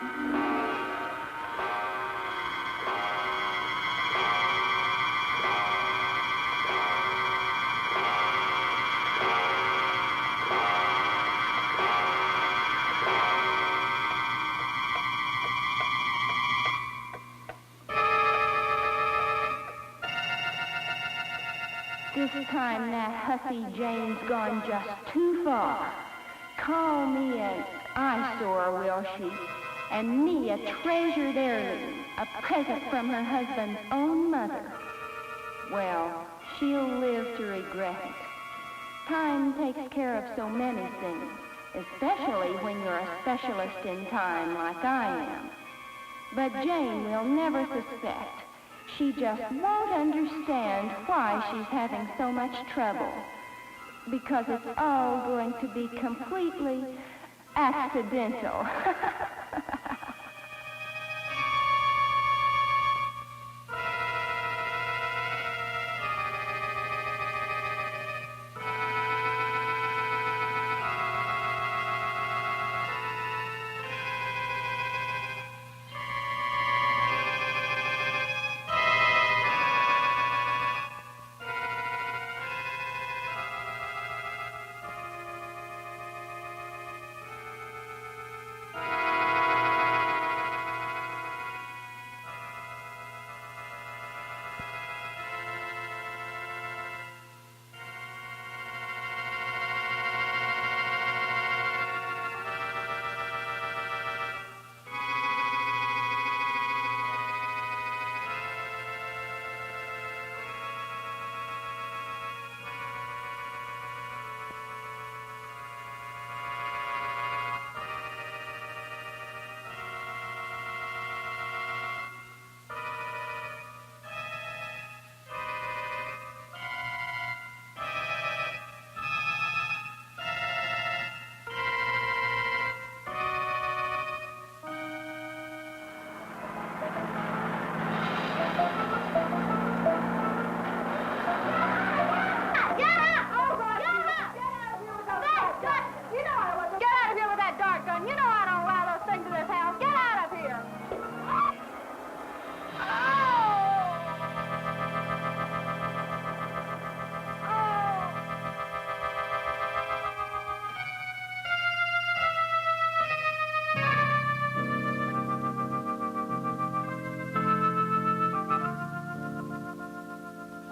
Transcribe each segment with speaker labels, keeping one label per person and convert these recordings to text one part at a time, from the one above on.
Speaker 1: This time that hussy Jane's gone just too far. Call me an eyesore, will she? And me a treasured heirloom, a present from her husband's own mother. Well, she'll live to regret it. Time takes care of so many things, especially when you're a specialist in time like I am. But Jane will never suspect. She just won't understand why she's having so much trouble. Because it's all going to be completely accidental.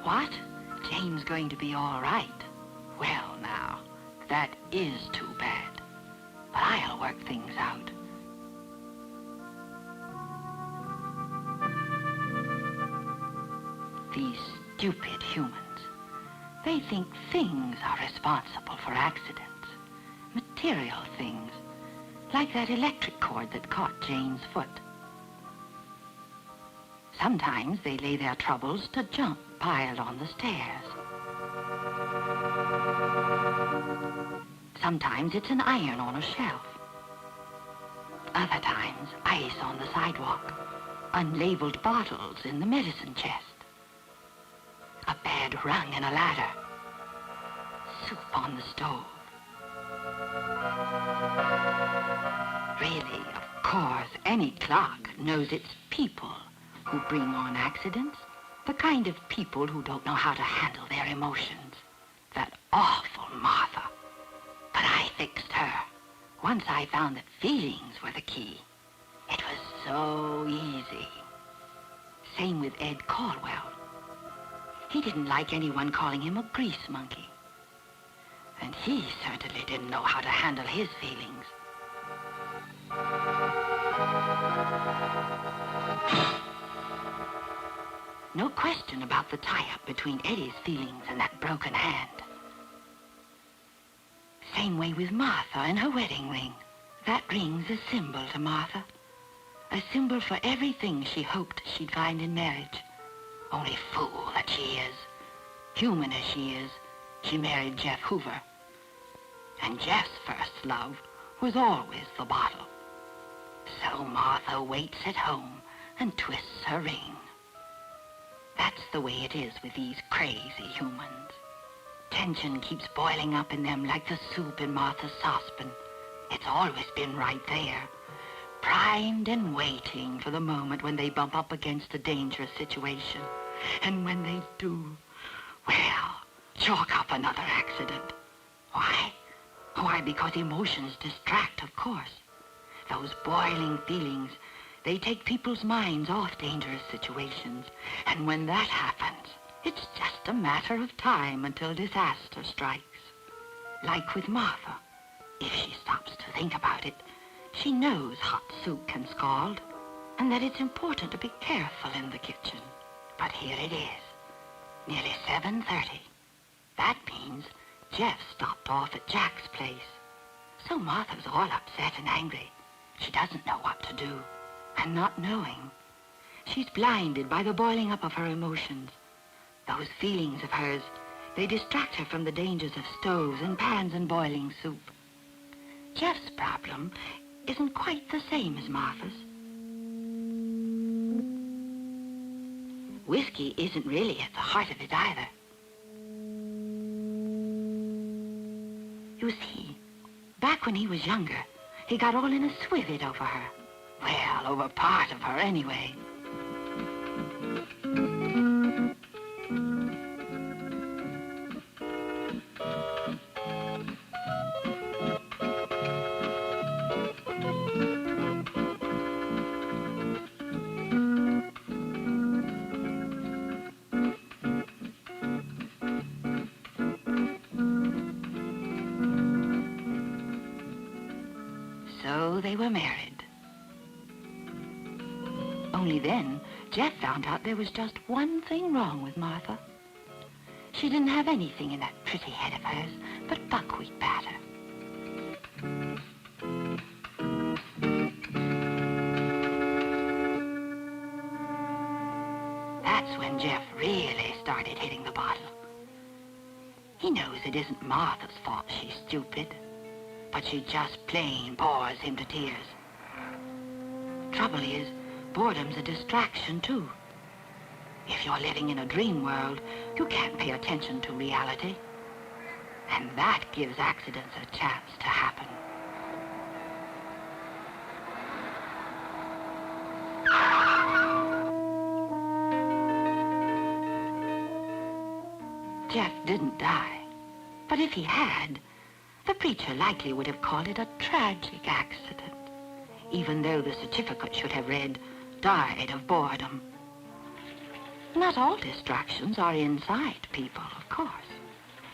Speaker 2: What? Jane's going to be all right. Well, now, that is too bad. But I'll work things out. These stupid humans. They think things are responsible for accidents. Material things. Like that electric cord that caught Jane's foot. Sometimes they lay their troubles to junk piled on the stairs. Sometimes it's an iron on a shelf. Other times, ice on the sidewalk. Unlabeled bottles in the medicine chest. A bed rung in a ladder. Soup on the stove. Really, of course, any clock knows it's people who bring on accidents. The kind of people who don't know how to handle their emotions. That awful Martha. But I fixed her. Once I found that feelings were the key. It was so easy. Same with Ed Caldwell. He didn't like anyone calling him a grease monkey. And he certainly didn't know how to handle his feelings. No question about the tie-up between Eddie's feelings and that broken hand. Same way with Martha and her wedding ring. That ring's a symbol to Martha. A symbol for everything she hoped she'd find in marriage. Only fool that she is. Human as she is, she married Jeff Hoover. And Jeff's first love was always the bottle. So Martha waits at home and twists her ring. That's the way it is with these crazy humans. Tension keeps boiling up in them like the soup in Martha's saucepan. It's always been right there. primed and waiting for the moment when they bump up against a dangerous situation. And when they do, well, chalk up another accident. Why? Why, because emotions distract, of course. Those boiling feelings, they take people's minds off dangerous situations. And when that happens, it's just a matter of time until disaster strikes. Like with Martha. If she stops to think about it, she knows hot soup can scald, and that it's important to be careful in the kitchen. But here it is, nearly 7:30. That means Jeff stopped off at Jack's place. So Martha's all upset and angry. She doesn't know what to do. And not knowing, she's blinded by the boiling up of her emotions. Those feelings of hers, they distract her from the dangers of stoves and pans and boiling soup. Jeff's problem isn't quite the same as Martha's. Whiskey isn't really at the heart of it either. You see, back when he was younger, he got all in a swivet over her. Well, over part of her anyway. So they were married. Only then, Jeff found out there was just one thing wrong with Martha. She didn't have anything in that pretty head of hers but buckwheat batter. That's when Jeff really started hitting the bottle. He knows it isn't Martha's fault she's stupid, but she just plain bores him to tears. Trouble is, boredom's a distraction, too. If you're living in a dream world, you can't pay attention to reality. And that gives accidents a chance to happen. Jeff didn't die. But if he had, the preacher likely would have called it a tragic accident, even though the certificate should have read, died of boredom. Not all distractions are inside people, of course.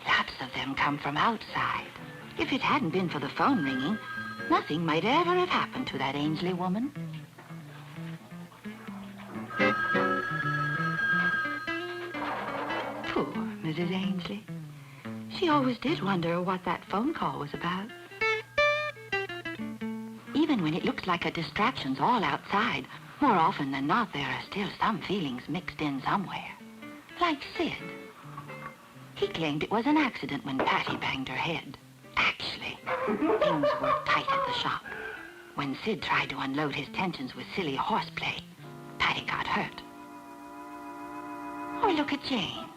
Speaker 2: Lots of them come from outside. If it hadn't been for the phone ringing, nothing might ever have happened to that Ainsley woman. Poor Mrs. Ainsley. She always did wonder what that phone call was about. Even when it looks like a distraction's all outside, more often than not, there are still some feelings mixed in somewhere. Like Sid. He claimed it was an accident when Patty banged her head. Actually, things were tight at the shop. When Sid tried to unload his tensions with silly horseplay, Patty got hurt. Or look at Jane.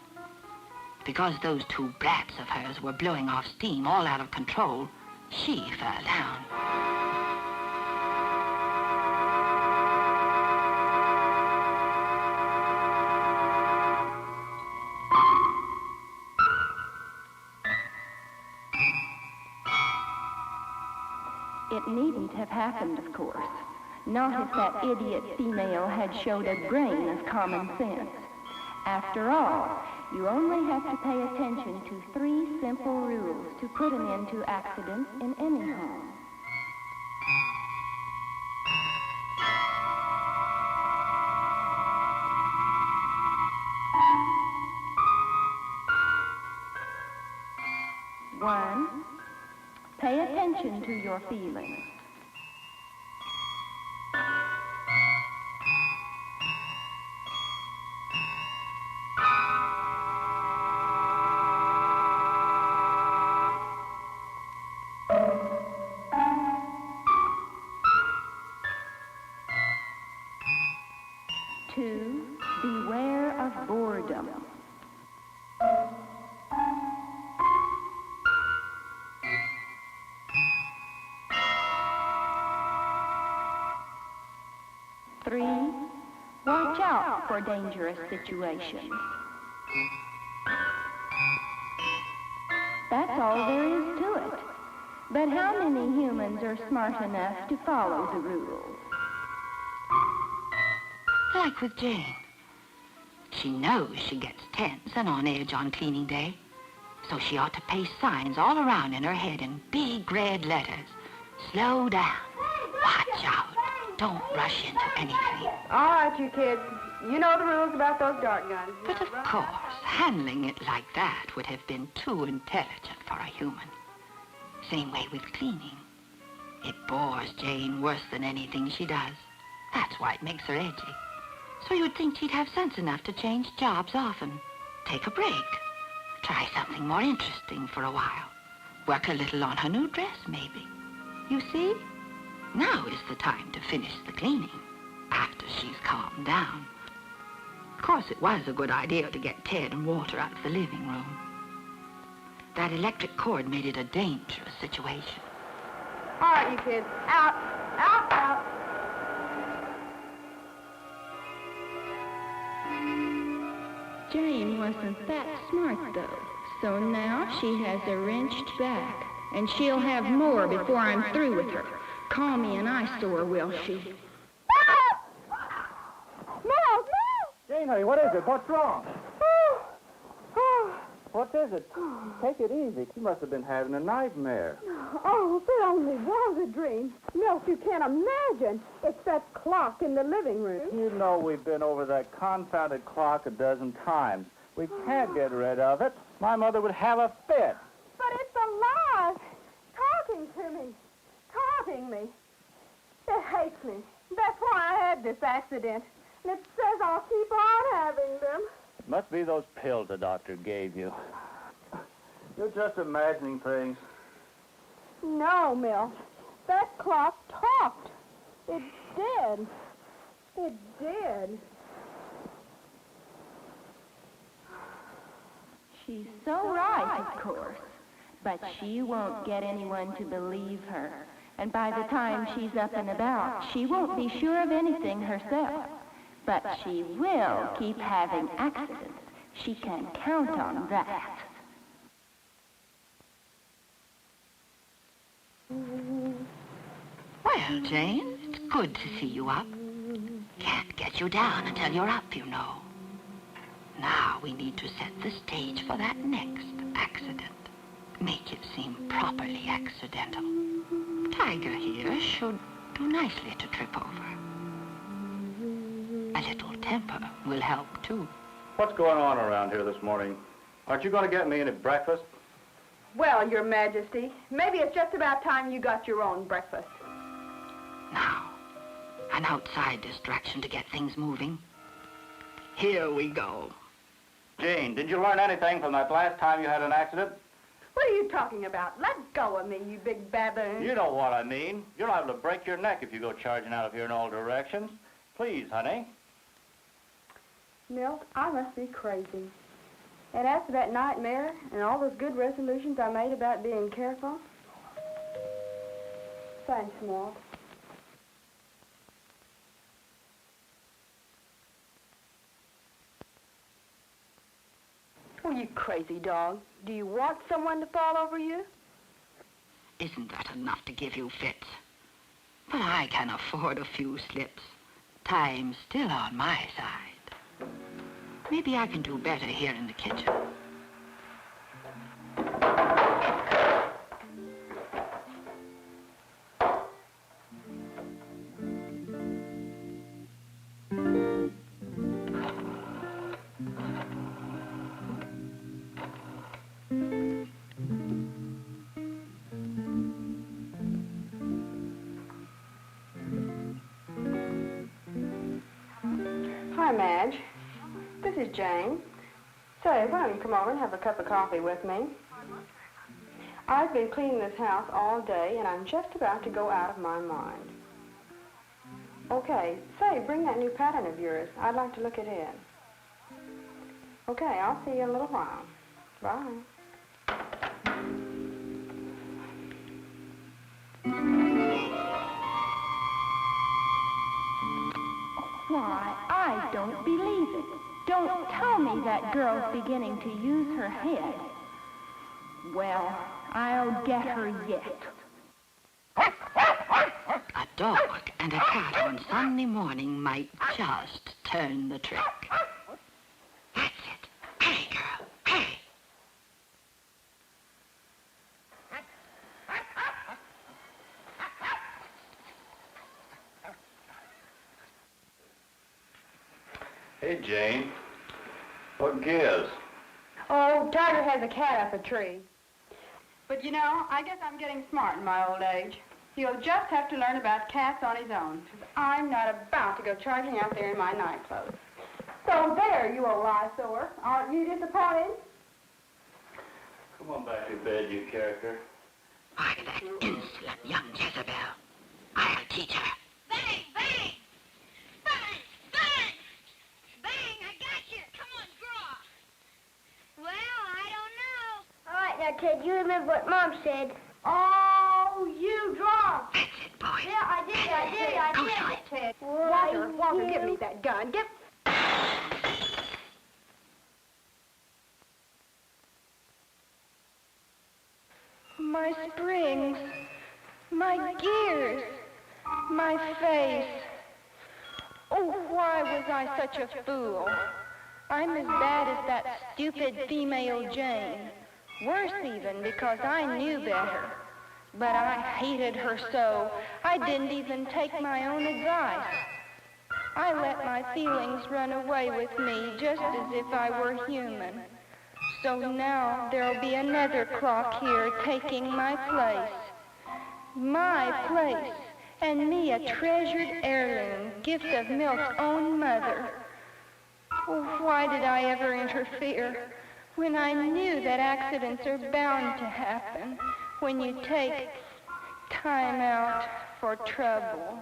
Speaker 2: Because those two brats of hers were blowing off steam all out of control, she fell down.
Speaker 1: It needn't have happened, of course. Not if that idiot female had showed a grain of common sense. After all, you only have to pay attention to 3 simple rules to put an end to accidents in any home. One, pay attention to your feelings. 2, beware of boredom. 3, 3, watch out for dangerous situations. That's all there is to it. But how many humans are smart enough to follow the rules?
Speaker 2: Like with Jane. She knows she gets tense and on edge on cleaning day, so she ought to paste signs all around in her head in big red letters. Slow down. Watch out. Don't rush into anything.
Speaker 3: All right, you kids. You know the rules about those dart guns.
Speaker 2: But of course, handling it like that would have been too intelligent for a human. Same way with cleaning. It bores Jane worse than anything she does. That's why it makes her edgy. So you'd think she'd have sense enough to change jobs often. Take a break. Try something more interesting for a while. Work a little on her new dress, maybe. You see? Now is the time to finish the cleaning, after she's calmed down. Of course, it was a good idea to get Ted and Walter out of the living room. That electric cord made it a dangerous situation.
Speaker 3: All right, you kids. Out. Out, out.
Speaker 1: Jane wasn't that smart, though. So now she has a wrenched back. And she'll have more before I'm through with her. Call me an eyesore, will she?
Speaker 4: Jane, honey, what is it? What's wrong? What is it? Take it easy. She must have been having a nightmare.
Speaker 3: Oh, if it only was a dream. Milk, you can't imagine. It's that clock in the living room.
Speaker 4: You know we've been over that confounded clock a dozen times. We can't get rid of it. My mother would have a fit.
Speaker 3: But it's alive. Talking to me. Taunting me. It hates me. That's why I had this accident. And it says I'll keep on having them.
Speaker 4: It must be those pills the doctor gave you. You're just imagining things.
Speaker 3: No, Milt. That clock talked. It did. It did.
Speaker 1: She's so right, of course. But she won't get anyone to believe her. And by the time she's up and about, she won't be sure of anything herself. But she will keep having accidents. She can count on that.
Speaker 2: Well, Jane, it's good to see you up. Can't get you down until you're up, you know. Now we need to set the stage for that next accident. Make it seem properly accidental. Tiger here should do nicely to trip over. A little temper will help, too.
Speaker 4: What's going on around here this morning? Aren't you going to get me any breakfast?
Speaker 3: Well, Your Majesty, maybe it's just about time you got your own breakfast.
Speaker 2: Now, an outside distraction to get things moving. Here we go.
Speaker 4: Jane, did you learn anything from that last time you had an accident?
Speaker 3: What are you talking about? Let go of me, you big baboon.
Speaker 4: You know what I mean. You're liable to break your neck if you go charging out of here in all directions. Please, honey.
Speaker 3: Milt, I must be crazy. And after that nightmare and all those good resolutions I made about being careful. Thanks, Milt. Oh, you crazy dog. Do you want someone to fall over you?
Speaker 2: Isn't that enough to give you fits? But I can afford a few slips. Time's still on my side. Maybe I can do better here in the kitchen.
Speaker 3: Hi, Madge. This is Jane. Say, why don't you come over and have a cup of coffee with me? I've been cleaning this house all day, and I'm just about to go out of my mind. Okay, say, bring that new pattern of yours. I'd like to look at it. Okay, I'll see you in a little while. Bye.
Speaker 1: Why, I don't believe it. Don't tell me that girl's beginning to use her head. Well, I'll get her yet.
Speaker 2: A dog and a cat on Sunday morning might just turn the trick. That's it. Hey, girl, hey.
Speaker 4: Hey, Jane. What gives?
Speaker 3: Oh, Tiger has a cat up a tree. But you know, I guess I'm getting smart in my old age. He'll just have to learn about cats on his own, 'cause I'm not about to go charging out there in my night clothes. So there, you old eyesore. Aren't you disappointed?
Speaker 4: Come on back to bed, you character.
Speaker 2: Why, that insolent young Jezebel. I'll teach her.
Speaker 5: Bang, bang! Bang, bang! Bang, I got you. Come on, draw. Well, I don't know.
Speaker 6: All right, now, Ted, you remember what Mom said.
Speaker 3: Oh, you draw.
Speaker 2: That's it, boy.
Speaker 3: Yeah, I did, Ted. Walter, give me that gun.
Speaker 1: My springs, my gears, my face. Oh, why was I such a fool? I'm as bad as that stupid female Jane. Worse even, because I knew better. But I hated her so, I didn't even take my own advice. I let my feelings run away with me just as if I were human. So now there'll be another clock here taking my place. My place, and me a treasured heirloom, gift of Milt's own mother. Oh, why did I ever interfere when I knew that accidents are bound to happen when you take time out for trouble?